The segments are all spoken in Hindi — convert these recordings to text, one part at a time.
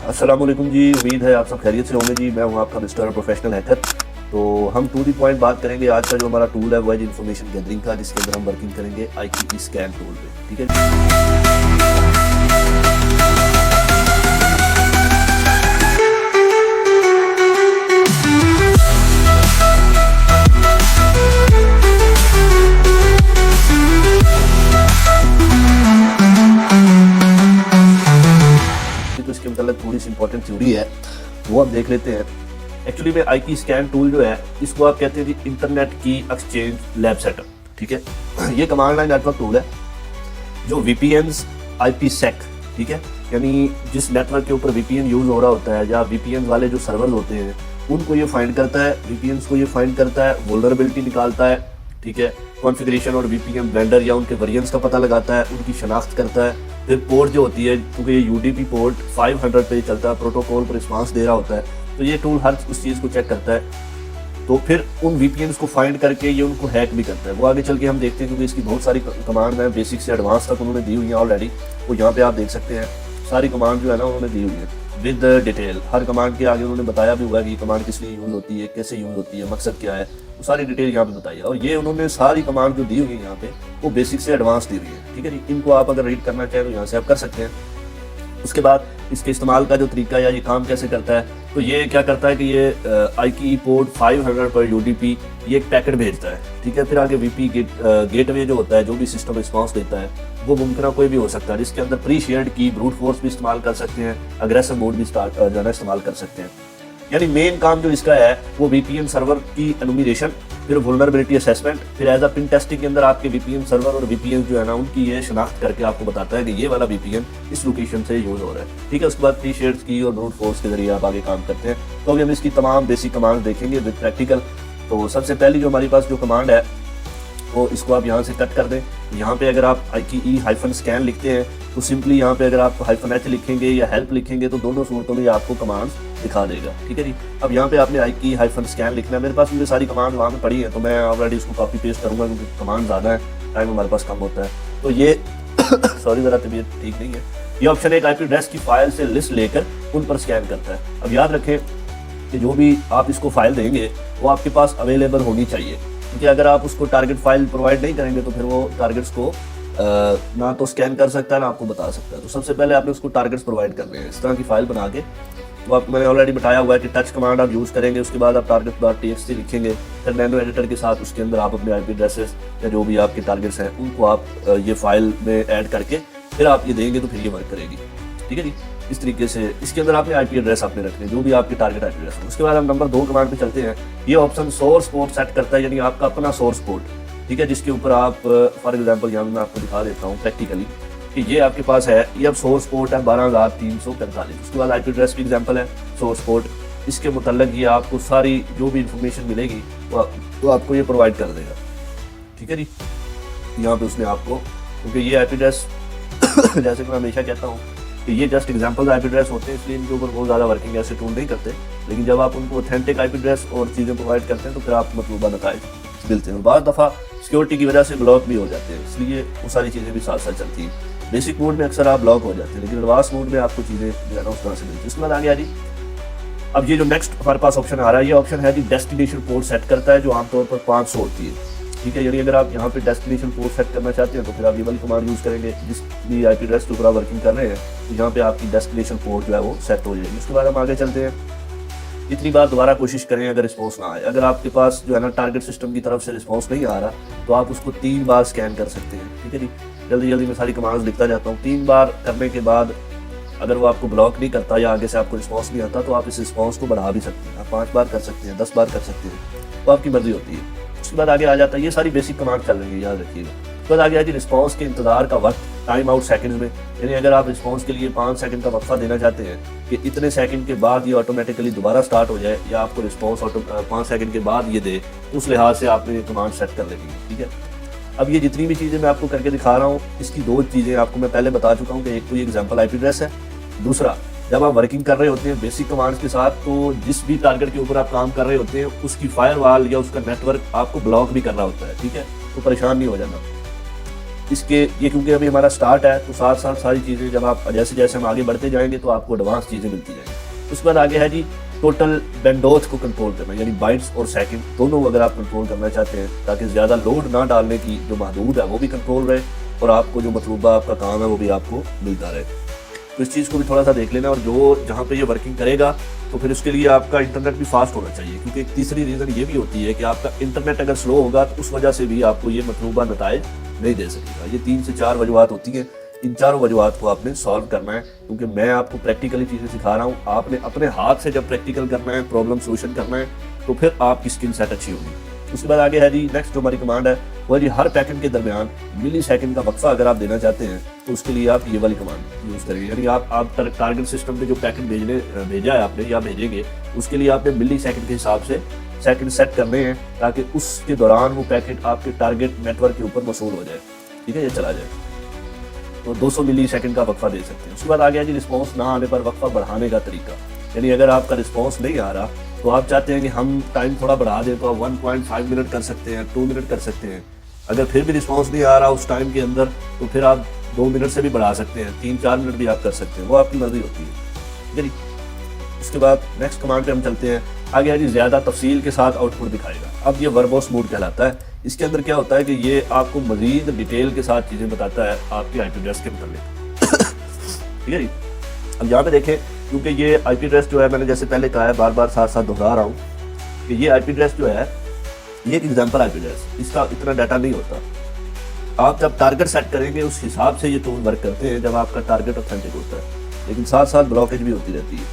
अस्सलाम वालेकुम जी, उम्मीद है आप सब खैरियत से होंगे जी। मैं हूं आपका मिस्टर प्रोफेशनल हैकर। तो हम टू दी पॉइंट बात करेंगे। आज का जो हमारा टूल है वो है इन्फॉर्मेशन गैदरिंग का, जिसके अंदर हम वर्किंग करेंगे IKE स्कैन टूल पे। ठीक है तो इसके मतलब थोड़ी सी इंपॉर्टेंट थ्योरी है, वो हम देख लेते हैं। एक्चुअली में IKE स्कैन टूल जो है, इसको आप कहते हैं जी इंटरनेट की एक्सचेंज लैब सेटअप। ठीक है ये कमांड लाइन नेटवर्क टूल है जो VPNs IPsec, ठीक है, यानी जिस नेटवर्क के ऊपर VPN यूज हो रहा होता है या VPN वाले जो सर्वर होते हैं उनको ये फाइंड करता है, VPNs को ये फाइंड करता है, वल्नरेबिलिटी निकालता है, ठीक है, कॉन्फ़िगरेशन और VPN वेंडर या उनके वेरिएंट्स का पता लगाता है, उनकी शनाख्त करता है। फिर पोर्ट जो होती है, क्योंकि ये UDP पोर्ट 500 पे चलता है, प्रोटोकॉल पर रिस्पांस दे रहा होता है, तो ये टूल हर उस चीज़ को चेक करता है। तो फिर उन VPNs को फाइंड करके ये उनको हैक भी करता है। वो आगे चल के हम देखते हैं, क्योंकि इसकी बहुत सारी कमांड है, बेसिक से एडवांस तक उन्होंने दी हुई है ऑलरेडी। वो यहाँ पे आप देख सकते हैं सारी कमांड जो है ना उन्होंने दी हुई है विद डिटेल। हर कमांड के आगे उन्होंने बताया भी हुआ कि ये कमांड किस लिए यूज़ होती है, कैसे यूज़ होती है, मकसद क्या है, वो सारी डिटेल यहाँ पे बताई है। और ये उन्होंने सारी कमांड जो दी हुई है यहाँ पे वो बेसिक से एडवांस दी हुई है। ठीक है जी, इनको आप अगर रीड करना चाहें तो यहाँ से आप कर सकते हैं। उसके बाद इसके इस्तेमाल का जो तरीका या ये काम कैसे करता है, तो ये क्या करता है कि ये IKE पोर्ट 500 पर UDP ये एक पैकेट भेजता है। ठीक है, फिर आगे VP गेटवे जो होता है, जो भी सिस्टम रिस्पांस देता है वो मुमकिन कोई भी हो सकता है, जिसके अंदर प्री शेयर्ड की ब्रूट फोर्स भी इस्तेमाल कर सकते हैं, अग्रेसिव मोड भी इस्तेमाल कर सकते हैं। यानी मेन काम जो इसका है वो VPN सर्वर की एनुमिरेशन, फिर वल्नरेबिलिटी असेसमेंट, फिर एज अ पिन टेस्टिंग के अंदर आपके VPN सर्वर और VPN जो है ना उनकी ये शनाख्त करके आपको बताता है कि ये वाला VPN इस लोकेशन से यूज हो रहा है। ठीक है, उसके बाद प्री शेयर्ड की और ब्रूट फोर्स के जरिए आप आगे काम करते हैं। तो अभी हम इसकी तमाम बेसिक कमांड देखेंगे विद प्रैक्टिकल। तो सबसे पहली जो हमारे पास जो कमांड है वो इसको आप यहाँ से कट कर दें। यहाँ पे अगर आप IKE-स्कैन लिखते हैं तो सिंपली यहाँ पे अगर आप -h लिखेंगे या हेल्प लिखेंगे तो दोनों सूरतों में आपको कमांड्स दिखा देगा। ठीक है जी, अब यहाँ पे आपने IKE-स्कैन लिखना है। मेरे पास मुझे सारी कमांड वहाँ पे पड़ी है, तो मैं ऑलरेडी उसको कॉपी पेस्ट करूँगा क्योंकि कमांड ज़्यादा है, टाइम हमारे पास कम होता है। तो ये सॉरी ज़रा तबीयत ठीक नहीं है। ये ऑप्शन एक IP एड्रेस की फाइल से लिस्ट लेकर उन पर स्कैन करता है। अब याद रखें कि जो भी आप इसको फाइल देंगे वो आपके पास अवेलेबल होनी चाहिए, क्योंकि अगर आप उसको टारगेट फाइल प्रोवाइड नहीं करेंगे तो फिर वो टारगेट्स को ना तो स्कैन कर सकता है ना आपको बता सकता है। तो सबसे पहले आपने उसको टारगेट्स प्रोवाइड करने हैं, इस तरह की फाइल बना के। वो आप मैंने ऑलरेडी बताया हुआ है कि टच कमांड आप यूज़ करेंगे, उसके बाद आप target.txt लिखेंगे, फिर नैनो एडिटर के साथ उसके अंदर आप अपने IP एड्रेसेस या जो भी आपके टारगेट्स हैं उनको आप ये फाइल में ऐड करके फिर आप ये देंगे तो फिर ये वर्क करेगी। ठीक है जी, इस तरीके से इसके अंदर आपने IP एड्रेस आपने रखने जो भी आपके टारगेट IP एड्रेस है। उसके बाद हम नंबर 2 कमांड पे चलते हैं। ये ऑप्शन सोर्स पोर्ट सेट करता है, यानी आपका अपना सोर्स पोर्ट, ठीक है, जिसके ऊपर आप फॉर एग्जांपल यहाँ मैं आपको दिखा देता हूँ प्रैक्टिकली कि ये आपके पास है, ये अब सोर्स पोर्ट है 12345। उसके बाद IP एड्रेस भी एग्जाम्पल है सोर्स पोर्ट, इसके मुतल्लिक ये आपको सारी जो भी इंफॉर्मेशन मिलेगी वो आपको ये प्रोवाइड कर देगा। ठीक है जी, यहाँ पे उसने आपको, क्योंकि ये IP एड्रेस जैसे कि मैं हमेशा कहता हूँ कि ये जस्ट एग्जाम्पल IP एड्रेस होते हैं, इसलिए इनके ऊपर बहुत ज़्यादा वर्किंग ऐसे टूल नहीं करते। लेकिन जब आप उनको ऑथेंटिक IP एड्रेस और चीज़ें प्रोवाइड करते हैं तो फिर आप मतलूबा नताइज मिलते हैं। बाद दफ़ा सिक्योरिटी की वजह से ब्लॉक भी हो जाते हैं, इसलिए वो सारी चीज़ें भी साथ साथ चलती हैं। बेसिक मोड में अक्सर आप ब्लॉक हो जाते हैं, लेकिन एडवांस मोड में आपको चीज़ें जो है ना उस तरह से मिलती है। इसके बाद आगे आ जी, अब ये जो नेक्स्ट हमारे पास ऑप्शन आ रहा है, ये ऑप्शन है जी डेस्टिनेशन पोर्ट सेट करता है, जो आमतौर पर 500 होती है। ठीक है, यानी अगर आप यहाँ पे डेस्टिनेशन पोर्ट सेट करना चाहते हैं तो फिर आप ये वाली कमांड यूज़ करेंगे, जिस भी IP एड्रेस के ऊपर आप वर्किंग कर रहे हैं तो यहाँ पे आपकी डेस्टिनेशन पोर्ट जो है वो सेट हो जाएगी। उसके बाद हम आगे चलते हैं। इतनी बार दोबारा कोशिश करें, अगर रिस्पॉन्स ना आए, अगर आपके पास जो है ना टारगेट सिस्टम की तरफ से रिस्पॉन्स नहीं आ रहा तो आप उसको 3 बार स्कैन कर सकते हैं। ठीक है जी, जल्दी जल्दी मैं सारी कमांड्स लिखता जाता हूँ। 3 बार करने के बाद अगर वो आपको ब्लॉक नहीं करता या आगे से आपको रिस्पॉन्स नहीं आता तो आप इस रिस्पॉन्स को बढ़ा भी सकते हैं। आप 5 बार कर सकते हैं, 10 बार कर सकते हैं, तो आपकी मर्जी होती है। उसके बाद आगे आ जाता है, ये सारी बेसिक कमांड चल रही है, याद रखिएगा। उसके बाद आगे आ जी रिस्पॉन्स के इंतजार का वक्त, टाइम आउट सेकंड्स में, यानी अगर आप रिस्पॉन्स के लिए 5 सेकंड का वक्फा देना चाहते हैं कि इतने सेकंड के बाद ये ऑटोमेटिकली दोबारा स्टार्ट हो जाए या आपको रिस्पॉन्स 5 सेकंड के बाद ये दे, उस लिहाज से आपने ये कमांड सेट कर लेनी है। ठीक है, अब ये जितनी भी चीज़ें मैं आपको करके दिखा रहा हूँ, इसकी 2 चीज़ें आपको मैं पहले बता चुका हूँ कि एक तो ये एग्जाम्पल IP एड्रेस है, दूसरा जब आप वर्किंग कर रहे होते हैं बेसिक कमांड्स के साथ तो जिस भी टारगेट के ऊपर आप काम कर रहे होते हैं उसकी फायरवॉल या उसका नेटवर्क आपको ब्लॉक भी करना होता है। ठीक है, तो परेशान नहीं हो जाना। इसके ये क्योंकि अभी हमारा स्टार्ट है, तो साथ साथ सारी चीज़ें जब आप जैसे जैसे हम आगे बढ़ते जाएंगे तो आपको एडवांस चीज़ें मिलती जाएंगी। उसके बाद आगे है जी टोटल बैंडोथ को कंट्रोल करना, यानी बाइट्स और सेकंड दोनों अगर आप कंट्रोल करना चाहते हैं ताकि ज़्यादा लोड ना डालने की जो महदूद है वो भी कंट्रोल रहे और आपको जो मतलूबा आपका काम है वो भी आपको मिलता रहे। तो इस चीज़ को भी थोड़ा सा देख लेना, और जो जहाँ पे ये वर्किंग करेगा तो फिर उसके लिए आपका इंटरनेट भी फास्ट होना चाहिए, क्योंकि एक तीसरी रीज़न ये भी होती है कि आपका इंटरनेट अगर स्लो होगा तो उस वजह से भी आपको ये मतलूबा नताइज नहीं दे सकेगा। ये 3 से 4 वजूहत होती हैं, इन चारों वजूहत को आपने सॉल्व करना है, क्योंकि मैं आपको प्रैक्टिकली चीज़ें सिखा रहा हूँ। आपने अपने हाथ से जब प्रैक्टिकल करना है, प्रॉब्लम सोल्यूशन करना है, तो फिर आपकी स्किल सेट अच्छी होगी। उसके बाद आगे है जी नेक्स्ट जो हमारी कमांड है वो है जी हर पैकेट के दरमियान मिली सेकंड का वक्फा अगर आप देना चाहते हैं तो उसके लिए आप ये वाली कमांड यूज़ करेंगे। यानी आप टारगेट सिस्टम पे जो पैकेट भेजा है आपने या भेजेंगे, उसके लिए आपने मिली सेकंड के हिसाब से सेकंड सेट करने हैं ताकि उसके दौरान वो पैकेट आपके टारगेट नेटवर्क के ऊपर मसूल हो जाए। ठीक है, ये चला जाए तो 200 मिली सेकंड का वक्फा दे सकते हैं। उसके बाद आ गया जी रिस्पॉन्स ना आने पर वक्फा बढ़ाने का तरीका। यानी अगर आपका रिस्पॉन्स नहीं आ रहा तो आप चाहते हैं कि हम टाइम थोड़ा बढ़ा दें, तो आप 1.5 मिनट कर सकते हैं, 2 मिनट कर सकते हैं। अगर फिर भी रिस्पॉन्स नहीं आ रहा उस टाइम के अंदर तो फिर आप 2 मिनट से भी बढ़ा सकते हैं, 3-4 मिनट भी आप कर सकते हैं, वो आपकी मर्जी होती है। ठीक है जी। उसके बाद नेक्स्ट कमांड पे हम चलते हैं। आगे है जी ज़्यादा तफसील के साथ आउटपुट दिखाएगा। अब ये वर्बोस मोड कहलाता है। इसके अंदर क्या होता है कि ये आपको मजीद डिटेल के साथ चीज़ें बताता है आपके आईपी एड्रेस के मतलब। ठीक है जी। अब यहाँ पे देखें, क्योंकि ये आईपी एड्रेस जो है मैंने जैसे पहले कहा है, बार बार साथ साथ दोहरा रहा हूँ कि ये आईपी एड्रेस जो है ये एक एग्जाम्पल आईपी एड्रेस, इसका इतना डाटा नहीं होता। आप जब टारगेट सेट करेंगे उस हिसाब से ये टूल वर्क करते हैं जब आपका टारगेट ऑथेंटिक होता है, लेकिन साथ साथ ब्लॉकेज भी होती रहती है,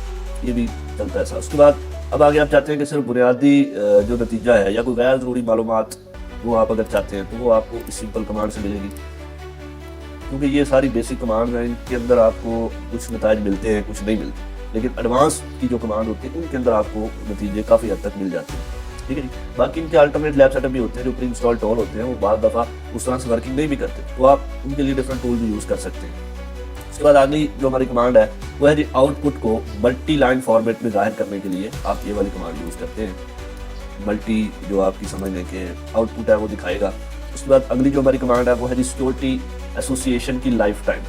ये भी चलता है साथ। उसके बाद अब आगे आप चाहते हैं कि सिर्फ बुनियादी जो नतीजा है या कोई गैर ज़रूरी मालूमात वो आप अगर चाहते हैं तो वो आपको इस सिंपल कमांड से मिलेगी, क्योंकि ये सारी बेसिक कमांड हैं, इनके अंदर आपको कुछ नतीजे मिलते हैं कुछ नहीं मिलते, लेकिन एडवांस की जो कमांड होती है उनके अंदर आपको नतीजे काफ़ी हद तक मिल जाते हैं। ठीक है जी। बाकी इनके अल्टरनेट लैब सेटअप भी होते हैं जो प्री इंस्टॉल टूल होते हैं, वो बहुत दफ़ा उस तरह से वर्किंग नहीं भी करते, तो आप उनके लिए डिफरेंट टूल भी यूज़ कर सकते हैं। उसके बाद अगली जो हमारी कमांड है वो है जी आउटपुट को मल्टी लाइन फॉर्मेट में जाहिर करने के लिए आप ये वाली कमांड यूज़ करते हैं। मल्टी जो आपकी समझने के आउटपुट है वो दिखाएगा। उसके बाद अगली जो हमारी कमांड है वो है जी सिक्योरिटी एसोसिएशन की लाइफ टाइम।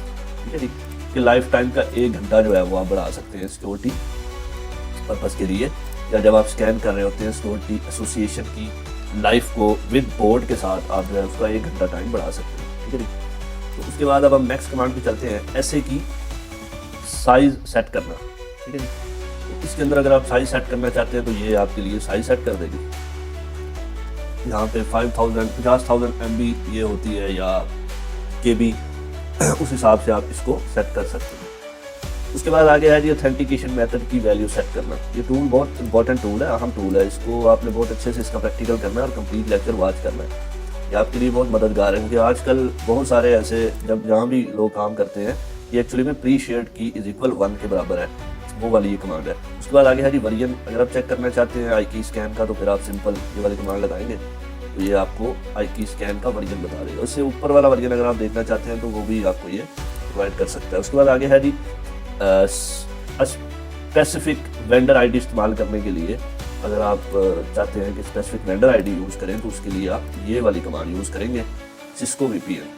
ठीक है जी, कि लाइफ टाइम का 1 घंटा जो है वो आप बढ़ा सकते हैं सिक्योरिटी पर्पज़ के लिए, या जब आप स्कैन कर रहे होते हैं सिक्योरिटी एसोसिएशन की लाइफ को विद बोर्ड के साथ आप जो है उसका 1 घंटा टाइम बढ़ा सकते हैं। ठीक है जी। तो उसके बाद अब हम नेक्स्ट कमांड पे चलते हैं, ऐसे की साइज सेट करना। ठीक है जी। तो इसके अंदर अगर आप साइज सेट करना चाहते हैं तो ये आपके लिए साइज सेट कर देगी। यहाँ पे 50,000 MB ये होती है या KB, उस हिसाब से आप इसको सेट कर सकते हैं। उसके बाद आगे है जी ऑथेंटिकेशन मेथड की वैल्यू सेट करना। ये टूल बहुत इंपॉर्टेंट टूल है, अहम टूल है, इसको आपने बहुत अच्छे से इसका प्रैक्टिकल करना है और कंप्लीट लेक्चर वॉच करना है। ये आपके लिए बहुत मददगार है, क्योंकि आजकल बहुत सारे ऐसे जब जहाँ भी लोग काम करते हैं ये एक्चुअली में प्री शेयर्ड की इज इक्वल 1 के बराबर है, वो वाली ये कमांड है। उसके बाद आगे है जी वर्जन, अगर आप चेक करना चाहते हैं आई की स्कैन का तो फिर आप सिंपल ये वाली कमांड लगाएंगे तो ये आपको आई की स्कैन का वर्जन बता देगा। उससे ऊपर वाला वर्जन अगर आप देखना चाहते हैं तो वो भी आपको ये प्रोवाइड कर सकता है। उसके बाद आगे है जी स्पेसिफिक वेंडर आईडी इस्तेमाल करने के लिए अगर आप चाहते हैं कि स्पेसिफिक वेंडर आईडी यूज़ करें तो उसके लिए आप ये वाली कमांड यूज़ करेंगे, सिस्को VPN।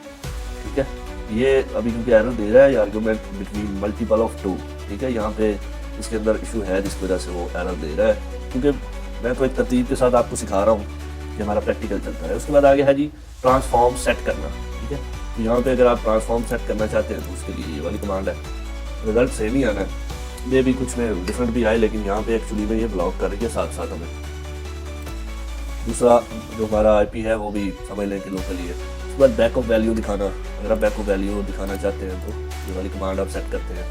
ठीक है, ये अभी क्योंकि एरर दे रहा है ये आर्गुमेंट बिटवीन मल्टीपल ऑफ 2। ठीक है, यहाँ पे इसके अंदर इशू है जिसकी वजह से वो एरर दे रहा है, क्योंकि मैं तो एक तरतीब के साथ आपको सिखा रहा हूँ कि हमारा प्रैक्टिकल चलता है। उसके बाद आगे है जी ट्रांसफॉर्म सेट करना। ठीक है, तो यहाँ पे अगर आप ट्रांसफॉर्म सेट करना चाहते हैं तो उसके लिए ये वाली कमांड है। रिजल्ट सेम ही आना है, ये भी कुछ में डिफरेंट भी आए, लेकिन यहाँ पे एक्चुअली में ये ब्लॉक कर रही है साथ साथ हमें। दूसरा जो हमारा IP है वो भी समझ लें कि लोकल ही है। उसके बाद बैक ऑफ वैल्यू दिखाना, अगर आप बैक ऑफ वैल्यू दिखाना चाहते हैं तो ये वाली कमांड आप सेट करते हैं।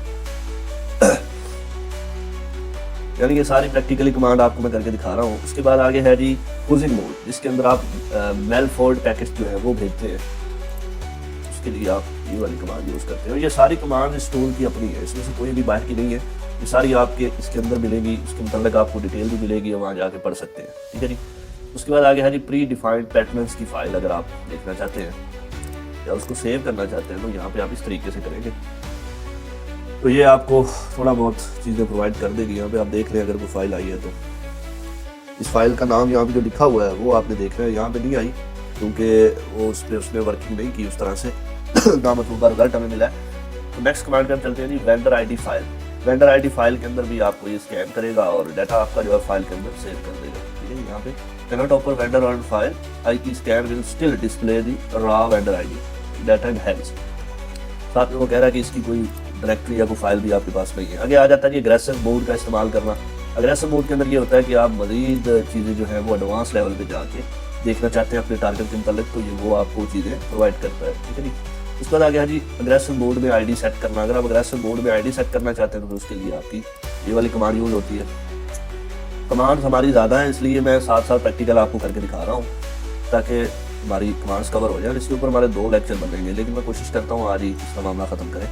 यानी ये सारी प्रैक्टिकली कमांड आपको मैं करके दिखा रहा हूँ। उसके बाद आगे है जी पुशिंग मोड, जिसके अंदर आप मेल फोल्ड पैकेज जो है वो भेजते हैं, उसके लिए आप ये वाली कमांड यूज़ करते हैं। ये सारी कमांड इस टूल की अपनी है, इसमें से कोई भी बाहर की नहीं है, ये सारी आपके इसके अंदर मिलेगी, उसके मतलब आपको डिटेल भी मिलेगी, वहाँ जाके पढ़ सकते हैं। ठीक है जी। उसके बाद आगे है जी प्री डिफाइंड पैटर्न्स की फाइल, अगर आप देखना चाहते हैं या उसको सेव करना चाहते हैं तो यहाँ पे आप इस तरीके से करेंगे तो ये आपको थोड़ा बहुत चीज़ें प्रोवाइड कर देगी। यहाँ पे आप देख लें अगर कोई फाइल आई है तो इस फाइल का नाम यहाँ पे जो लिखा हुआ है वो आपने देखना है, यहाँ पे नहीं आई क्योंकि वो उस पर उसने वर्किंग नहीं की उस तरह से। नामतलूबा रिजल्ट हमें मिला है। तो नेक्स्ट कमांड पे हम चलते हैं जी, vendor ID file. Vendor ID file के अंदर भी आपको ये स्कैन करेगा और डाटा आपका जो है फाइल के अंदर सेव कर देगा। ठीक है, यहाँ पे cannot open vendor on file, I scan will still display the raw vendor ID data in hands. साथ में वो कह रहा है कि इसकी कोई डायरेक्टरी या कोई फाइल भी आपके पास नहीं है। आगे आ जाता है जी एग्रेसिव मोड का इस्तेमाल करना। एग्रेसिव मोड के अंदर ये होता है कि आप मजीद चीज़ें जो है वो एडवांस लेवल पे जाके देखना चाहते हैं अपने टारगेट के मुताबिक, तो ये वो आपको चीज़ें प्रोवाइड करता है। ठीक है जी। उसके बाद आ गया जी अग्रेसिव मोड में आईडी सेट करना। अगर आप अग्रेसिव मोड में आईडी सेट करना चाहते हैं तो उसके लिए आपकी ये वाली कमांड यूज होती है। कमांड्स हमारी ज़्यादा है, इसलिए मैं साथ साथ प्रैक्टिकल आपको करके दिखा रहा हूँ ताकि हमारी कमांड्स कवर हो जाए। इसके ऊपर हमारे 2 लेक्चर बनेंगे, लेकिन मैं कोशिश करता हूँ आज ही इसका मामला ख़त्म करें।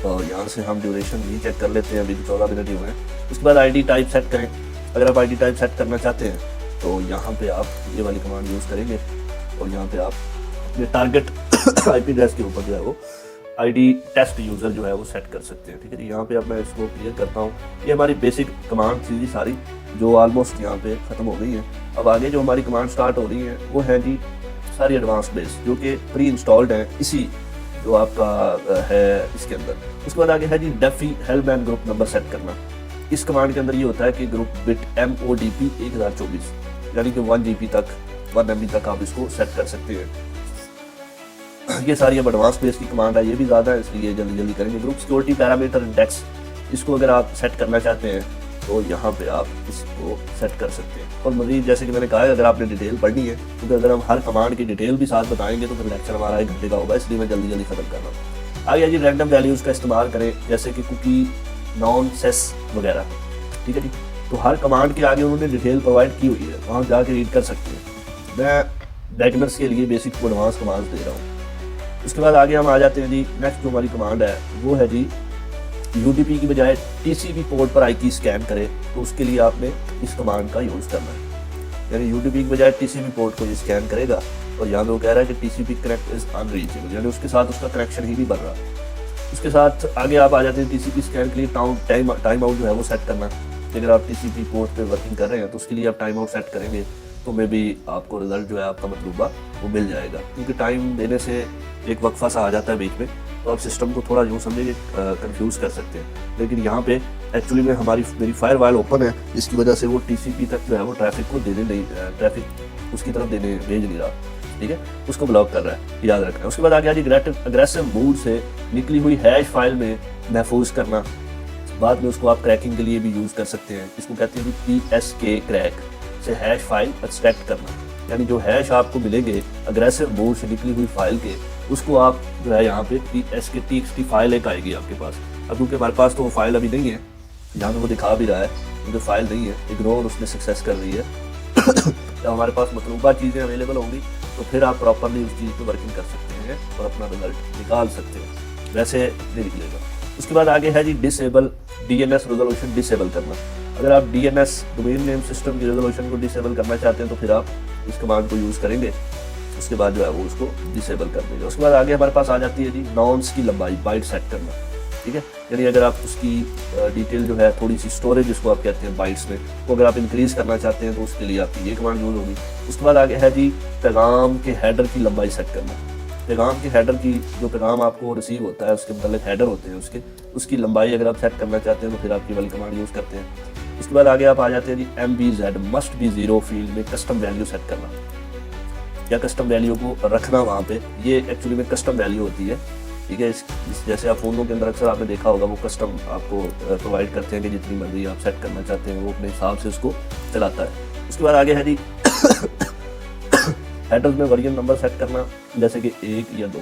और यहाँ से हम ड्यूरेशन भी चेक कर लेते हैं, अभी 14 मिनट ही हुए हैं। उसके बाद आईडी टाइप सेट करें। अगर आप आईडी टाइप सेट करना चाहते हैं तो यहाँ पे आप ये वाली कमांड यूज़ करेंगे और यहाँ पे आप अपने टारगेट आईपी एड्रेस के ऊपर जो है वो आईडी टेस्ट यूज़र जो है वो सेट कर सकते हैं। ठीक है, यहाँ पे अब मैं इसको क्लियर करता हूँ। ये हमारी बेसिक कमांड थी सारी, जो ऑलमोस्ट यहाँ पे ख़त्म हो गई है। अब आगे जो हमारी कमांड स्टार्ट हो रही है वो है जी सारी एडवांस बेस, जो कि प्री इंस्टॉल्ड है इसी जो आपका है इसके अंदर। उसके बाद आगे है जी डेफी help and group number set करना। इस कमांड के अंदर ये होता है कि ग्रुप बिट MODP 1024 यानी कि 1 GB तक 1 MB तक आप इसको सेट कर सकते हैं। ये सारी अब एडवांस बेस की कमांड है, ये भी ज़्यादा है इसलिए जल्दी जल्दी करेंगे। ग्रुप सिक्योरिटी पैरामीटर इंडेक्स, इसको अगर आप सेट करना चाहते हैं तो यहाँ पे आप इसको सेट कर सकते हैं। और मज़ीद जैसे कि मैंने कहा है, अगर आपने डिटेल पढ़नी है क्योंकि अगर हम हर कमांड की डिटेल भी साथ बताएंगे तो फिर लेक्चर हमारा 1 घंटे का होगा, इसलिए मैं जल्दी जल्दी खत्म कर रहा हूँ। आगे जी रैंडम वैल्यूज़ का इस्तेमाल करें, जैसे कि कुकी, नॉन, सेस वगैरह। ठीक है जी। तो हर कमांड के आगे उन्होंने डिटेल प्रोवाइड की हुई है, वहाँ जाके रीड कर सकते हैं। मैं बिगिनर्स के लिए बेसिक को एडवांस कमांड दे रहा हूँ। उसके बाद आगे हम आ जाते हैं जी, नेक्स्ट जो हमारी कमांड है वो है जी UDP की बजाय TCP पोर्ट पर आई स्कैन करे, तो उसके लिए आपने इस कमांड का यूज़ करना है। यानी UDP की बजाय TCP पोर्ट को ये स्कैन करेगा और यहाँ पे वो कह रहा है कि TCP कनेक्ट इज अनरीचेबल, यानी उसके साथ उसका कनेक्शन ही नहीं बन रहा। उसके साथ आगे आप आ जाते हैं TCP स्कैन के लिए टाइम आउट जो है वो सेट करना। अगर आप TCP पोर्ट पे वर्किंग कर रहे हैं तो उसके लिए आप टाइम आउट सेट करेंगे तो मे भी आपको रिजल्ट जो है आपका मतलूबा वो मिल जाएगा, क्योंकि टाइम देने से एक वक्फा सा आ जाता है बीच में, तो आप सिस्टम को थोड़ा यूँ समझिए कंफ्यूज कर सकते हैं। लेकिन यहाँ पे एक्चुअली में मेरी फायरवॉल ओपन है, इसकी वजह से वो TCP तक जो है वो ट्रैफिक को देने नहीं, ट्रैफिक उसकी तरफ भेज नहीं रहा। ठीक है, उसको ब्लॉक कर रहा है, याद रखना है। उसके बाद आगे अग्रेसिव मोड से निकली हुई हैश फाइल में महफूज करना। बाद में उसको आप क्रैकिंग के लिए भी यूज़ कर सकते हैं। इसको कहते हैं कि PSK क्रैक से हैश फाइल एक्सट्रैक्ट करना, यानी जो हैश आपको मिलेंगे अग्रेसिव मोड से निकली हुई फाइल के, उसको आप जो है यहाँ पे PSK TXT फाइल एक आएगी आपके पास। अब क्योंकि हमारे पास तो वो फाइल अभी नहीं है, यहाँ पे वो दिखा भी रहा है क्योंकि फाइल नहीं है, इग्नोर उसने सक्सेस कर रही है। जब हमारे पास मतलूबा चीज़ें अवेलेबल होंगी तो फिर आप प्रॉपरली उस चीज़ पर वर्किंग कर सकते हैं और अपना रिजल्ट निकाल सकते हैं, वैसे नहीं निकलेगा। उसके बाद आगे है जी डिसेबल DNS रेजोल्यूशन डिसेबल करना। अगर आप DNS डोमेन नेम सिस्टम की रेजोल्यूशन को डिसेबल करना चाहते हैं तो फिर आप इस कमांड को यूज़ करेंगे, उसके बाद जो है वो उसको डिसेबल कर देंगे। उसके बाद आगे हमारे पास आ जाती है जी नॉन्स की लंबाई, बाइट सेट करना। ठीक है, यानी अगर आप उसकी डिटेल जो है थोड़ी सी स्टोरेज जिसको आप कहते हैं बाइट्स में, वो अगर आप इंक्रीज़ करना चाहते हैं तो उसके लिए आपकी ये कमांड यूज़ होगी। उसके बाद आगे है जी पैगाम के हेडर की लंबाई सेट करना। पैगाम के हेडर की, जो पैगाम आपको रिसीव होता है उसके मतलब हेडर होते हैं उसकी लंबाई अगर आप सेट करना चाहते हैं तो फिर आपकी वाली कमांड यूज़ करते हैं। उसके बाद आगे आप आ जाते हैं जी MBZ मस्ट बी 0 फील्ड में कस्टम वैल्यू सेट करना, या कस्टम वैल्यू को रखना वहाँ पे। ये एक्चुअली में कस्टम वैल्यू होती है। ठीक है, जैसे आप फ़ोनों के अंदर अक्सर आपने देखा होगा वो कस्टम आपको प्रोवाइड करते हैं कि जितनी मर्जी आप सेट करना चाहते हैं वो अपने हिसाब से उसको चलाता है। उसके बाद आगे है जी हेडर्स में वर्जन नंबर सेट करना, जैसे कि 1 या 2।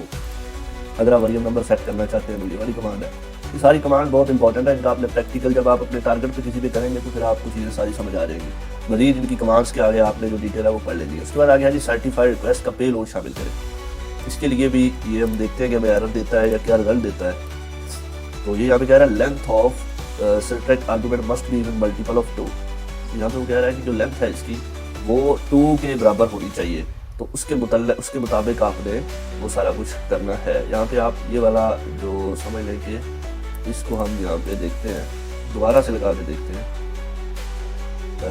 अगर आप वर्जन नंबर सेट करना चाहते हैं तो ये वाली कमांड है। ये सारी कमांड बहुत इंपॉर्टेंट है, इनका आपने प्रैक्टिकल जब आप अपने टारगेट पे किसी भी करेंगे तो फिर आपको चीज़ें सारी समझ आ जाएंगी। मजीद इनकी कमांड्स के आगे आपने जो डिटेल है वो पढ़ लेनी है। उसके बाद आगे है जी सर्टिफाइड रिक्वेस्ट का पेलोड शामिल करें। इसके लिए भी ये हम देखते हैं कि हमें एरर देता है या क्या रिजल्ट देता है। तो ये यहाँ पे कह रहा है length of selected argument must be even multiple of 2। यहाँ पे वो कह रहा है कि जो लेंथ है इसकी वो 2 के बराबर होनी चाहिए, तो उसके मुताबिक आपने वो सारा कुछ करना है। यहाँ पे आप ये वाला जो समझ लें कि इसको हम यहाँ पे देखते हैं, दोबारा से लगा के देखते हैं।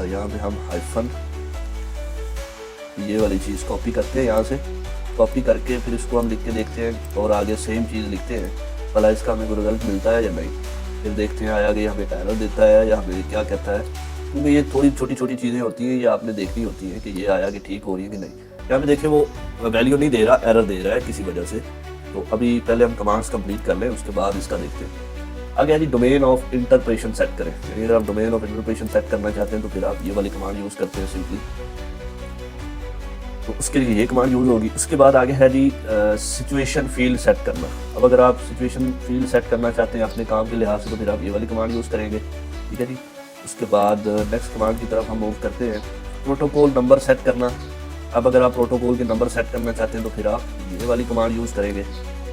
यहाँ पे हम हाइफन ये वाली चीज़ कॉपी करते हैं यहाँ से कॉपी करके फिर इसको हम लिख के देखते हैं और आगे सेम चीज़ लिखते हैं, भला इसका हमें कोई रिजल्ट मिलता है या नहीं। फिर देखते हैं आया कि हमें एरर देता है या हमें क्या कहता है, क्योंकि ये थोड़ी छोटी छोटी चीज़ें होती हैं, ये आपने देखनी होती हैं कि ये आया कि ठीक हो रही है कि नहीं। यहाँ पे देखें वो वैल्यू नहीं दे रहा, एरर दे रहा है किसी वजह से। तो अभी पहले हम कमांड्स कंप्लीट कर लें, उसके बाद इसका देखते हैं। आगे है जी डोमेन ऑफ इंटरप्रेशन सेट करें। यानी अगर आप डोमेन ऑफ इंटरप्रेशन सेट करना चाहते हैं तो फिर आप ये वाली कमांड यूज़ करते हैं सिंपली, तो उसके लिए ये कमांड यूज़ होगी। उसके बाद आगे है जी सिचुएशन फील्ड सेट करना। अब अगर आप सिचुएशन फील्ड सेट करना चाहते हैं अपने काम के लिहाज से तो फिर आप ये वाली कमांड यूज़ करेंगे, ठीक है जी। उसके बाद नेक्स्ट कमांड की तरफ हम मूव करते हैं, प्रोटोकॉल नंबर सेट करना। अब अगर आप प्रोटोकॉल के नंबर सेट करना चाहते हैं तो फिर आप ये वाली कमांड यूज़ करेंगे।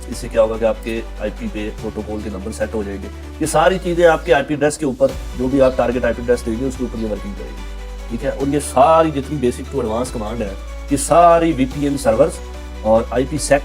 इससे क्या होगा कि आपके आईपी पे प्रोटोकॉल के नंबर सेट हो जाएंगे। ये सारी चीज़ें आपके आईपी एड्रेस के ऊपर, जो भी आप टारगेट आईपी एड्रेस देंगे उसके ऊपर ये वर्किंग करेगी, ठीक है। और ये सारी जितनी बेसिक टू एडवांस कमांड है, ये सारी वीपीएन सर्वर्स और आईपी सेक,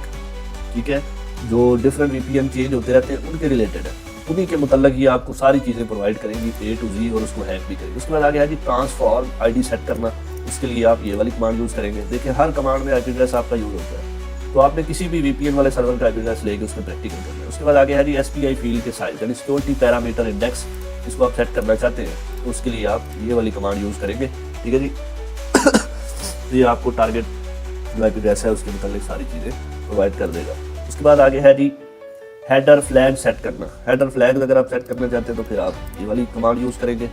ठीक है, जो डिफरेंट वीपीएन चेंज होते रहते हैं उनके रिलेटेड है। उन्हीं के मुतल्लिक ये आपको सारी चीज़ें प्रोवाइड करेंगी A to Z, और उसको हैक भी करेंगे। उसके बाद आगे है जी ट्रांसफॉर्म आईडी सेट करना। उसके लिए आप ये वाली कमांड यूज़ करेंगे। देखिए हर कमांड में आईपी एड्रेस आपका यूज़ होता है, तो आपने किसी भी वीपीएन वाले सर्वर का आईपी एड्रेस लेके उसमें प्रैक्टिकल करना है। उसके बाद आगे है जी एसपीआई फील्ड के साइज, यानी सिक्योरिटी पैरामीटर इंडेक्स, इसको आप सेट करना चाहते हैं तो उसके लिए आप ये वाली कमांड यूज़ करेंगे, ठीक है जी। तो ये आपको टारगेट जो आईपी एड्रेस है उसके मुताबिक सारी चीज़ें प्रोवाइड कर देगा। उसके बाद आगे है जी हेडर फ्लैग सेट करना। हेडर फ्लैग अगर आप सेट करना चाहते हैं तो फिर आप ये वाली कमांड यूज़ करेंगे।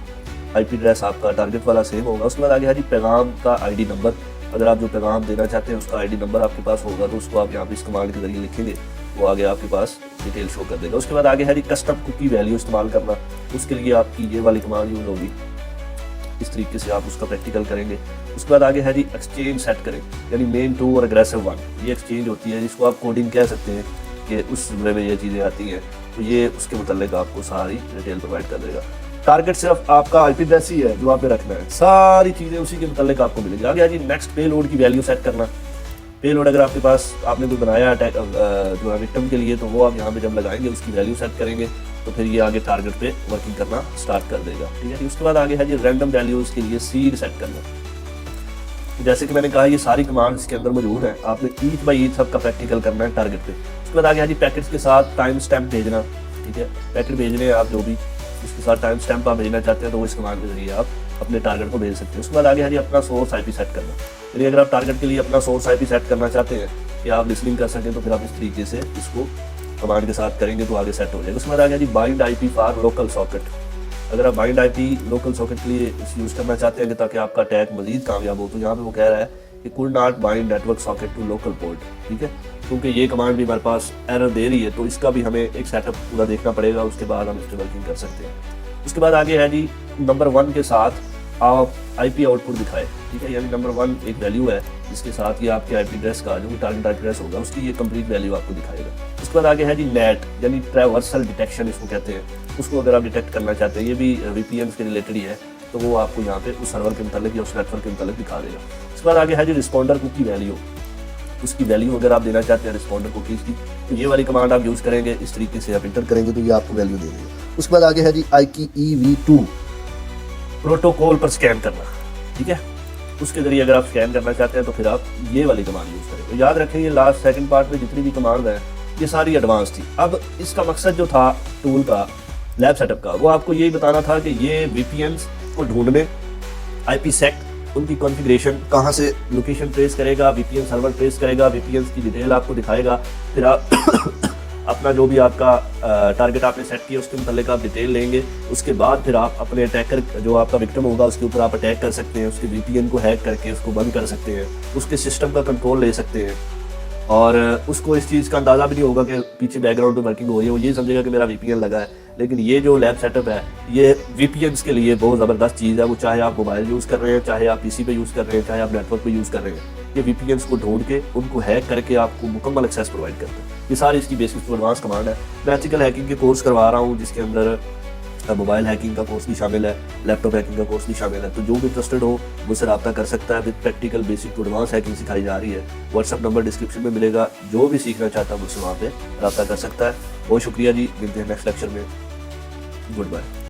आईपी एड्रेस आपका टारगेट वाला सेम होगा। उसके बाद आगे है जी पैगाम का आईडी नंबर। अगर आप जो पैगाम देना चाहते हैं उसका आईडी नंबर आपके पास होगा तो उसको आप यहाँ पे इस कमांड के जरिए लिखेंगे, वो आगे आपके पास डिटेल शो कर देगा। उसके बाद आगे है जी कस्टम कुकी वैल्यू इस्तेमाल करना। उसके लिए आपकी ये वाली कमांड यूज़ होगी। इस तरीके से आप उसका प्रैक्टिकल करेंगे। उसके बाद आगे है जी एक्सचेंज सेट करें, यानी मेन 2 और अग्रेसिव 1, ये एक्सचेंज होती है, जिसको आप कोडिंग कह सकते हैं कि उस जुमले में ये चीज़ें आती हैं, तो ये उसके मुताबिक आपको सारी डिटेल प्रोवाइड कर देगा। टारगेट सिर्फ आपका आईपी एड्रेस ही है जो आप पे रखना है, सारी चीज़ें उसी के मुताबिक आपको मिलेगी। आगे है जी नेक्स्ट पेलोड की वैल्यू सेट करना। पेलोड अगर आपके पास आपने कोई बनाया अटैक जो है विक्टिम के लिए, तो वो आप यहाँ पे जब लगाएंगे उसकी वैल्यू सेट करेंगे तो फिर ये आगे टारगेट पे वर्किंग करना स्टार्ट कर देगा, ठीक है। उसके बाद आगे है जी रैंडम वैल्यूज़ के लिए सीड सेट करना। जैसे कि मैंने कहा ये सारी कमांड इसके अंदर मौजूद है, आपने ईच बाई ईच सबका प्रैक्टिकल करना है टारगेट पे। उसके बाद आगे है जी पैकेट्स के साथ टाइम स्टैम्प भेजना, ठीक है। पैकेट भेजने हैं आप जो भी, उसके साथ टाइम स्टैम्प आप भेजना चाहते हैं तो वो इस कमांड के जरिए आप अपने टारगेट को भेज सकते हैं। उसके बाद आगे है जी अपना सोर्स आईपी सेट करना। यानी अगर आप टारगेट के लिए अपना सोर्स आईपी सेट करना चाहते हैं कि आप लिसनिंग कर सकें तो फिर आप इस तरीके से इसको कमांड के साथ करेंगे तो आगे सेट हो जाएगा। उसके बाद आगे जी bind IP for local socket. अगर आप बाइंड आईपी लोकल सॉकेट के लिए यूज़ करना चाहते हैं कि ताकि आपका अटैक मजीद कामयाब हो, तो यहाँ पे वो कह रहा है कि could not bind network socket to local port, ठीक है। क्योंकि ये कमांड भी हमारे पास एरर दे रही है तो इसका भी हमें एक सेटअप पूरा देखना पड़ेगा, उसके बाद हम इस पर वर्किंग कर सकते हैं। उसके बाद आगे है जी नंबर 1 के साथ आप आईपी आउटपुट दिखाए, ठीक है। यानी नंबर 1 एक वैल्यू है जिसके साथ ये आपके आईपी एड्रेस का जो भी टारगेट आईपी एड्रेस होगा उसकी ये कंप्लीट वैल्यू आपको दिखाएगा। उसके बाद आगे है जी नेट, यानी ट्रैवर्सल डिटेक्शन इसको कहते हैं। उसको अगर आप डिटेक्ट करना चाहते हैं, ये भी वीपीएन के रिलेटेड ही है, तो वो आपको यहाँ पे उस सर्वर के मुताबिक या उस नेटवर्क के मुताबिक दिखा देगा। उसके बाद आगे है जी रिस्पॉन्डर कुकी वैल्यू। उसकी वैल्यू अगर आप देना चाहते हैं रिस्पॉन्डर कुकीज़ की, तो ये वाली कमांड आप यूज़ करेंगे, इस तरीके से आप इंटर करेंगे तो ये आपको वैल्यू दे देगा। उसके बाद आगे है जी IKEv2 प्रोटोकॉल पर स्कैन करना, ठीक है। उसके जरिए अगर आप स्कैन करना चाहते हैं तो फिर आप ये वाली कमांड यूज़ करें। तो याद रखें ये लास्ट सेकंड पार्ट में जितनी भी कमांड है ये सारी एडवांस थी। अब इसका मकसद जो था टूल का, लैब सेटअप का, वो आपको यही बताना था कि ये वीपीएन्स को ढूंढने, आईपी सेक, उनकी कॉन्फ़िगरेशन, कहाँ से लोकेशन ट्रेस करेगा, वीपीएन सर्वर ट्रेस करेगा, वीपीएन्स की डिटेल आपको दिखाएगा। फिर आप अपना जो भी आपका टारगेट आपने सेट किया उसके मुताबिक आप डिटेल लेंगे। उसके बाद फिर आप अपने अटैकर जो आपका विक्टिम होगा उसके ऊपर आप अटैक कर सकते हैं, उसके वीपीएन को हैक करके उसको बंद कर सकते हैं, उसके सिस्टम का कंट्रोल ले सकते हैं, और उसको इस चीज़ का अंदाज़ा भी नहीं होगा कि पीछे बैकग्राउंड में वर्किंग हो रही है। वो ये समझेगा कि मेरा वीपीएन लगा है। लेकिन ये जो लैब सेटअप है ये वीपीएन्स के लिए बहुत ज़बरदस्त चीज़ है। वो चाहे आप मोबाइल यूज़ कर रहे हैं, चाहे आप पीसी पे यूज़ कर रहे हैं, चाहे आप नेटवर्क पे यूज़ कर रहे हैं, ये वीपीएन्स को ढूंढ के उनको हैक करके आपको मुकम्मल एक्सेस प्रोवाइड करते हैं। ये सारी इसकी बेसिक एडवांस कमांड है। मैं एथिकल हैकिंग के कोर्स करवा रहा हूँ जिसके अंदर मोबाइल हैकिंग का कोर्स भी शामिल है, लैपटॉप हैकिंग का कोर्स भी शामिल है। तो जो भी इंटरेस्टेड हो मुझसे रब्ता कर सकता है। With practical basic to advance hacking सिखाई जा रही है। व्हाट्सअप नंबर डिस्क्रिप्शन में मिलेगा, जो भी सीखना चाहता है मुझसे वहाँ पे रब्ता कर सकता है। बहुत शुक्रिया जी, मिलते हैं नेक्स्ट लेक्चर में। Good bye.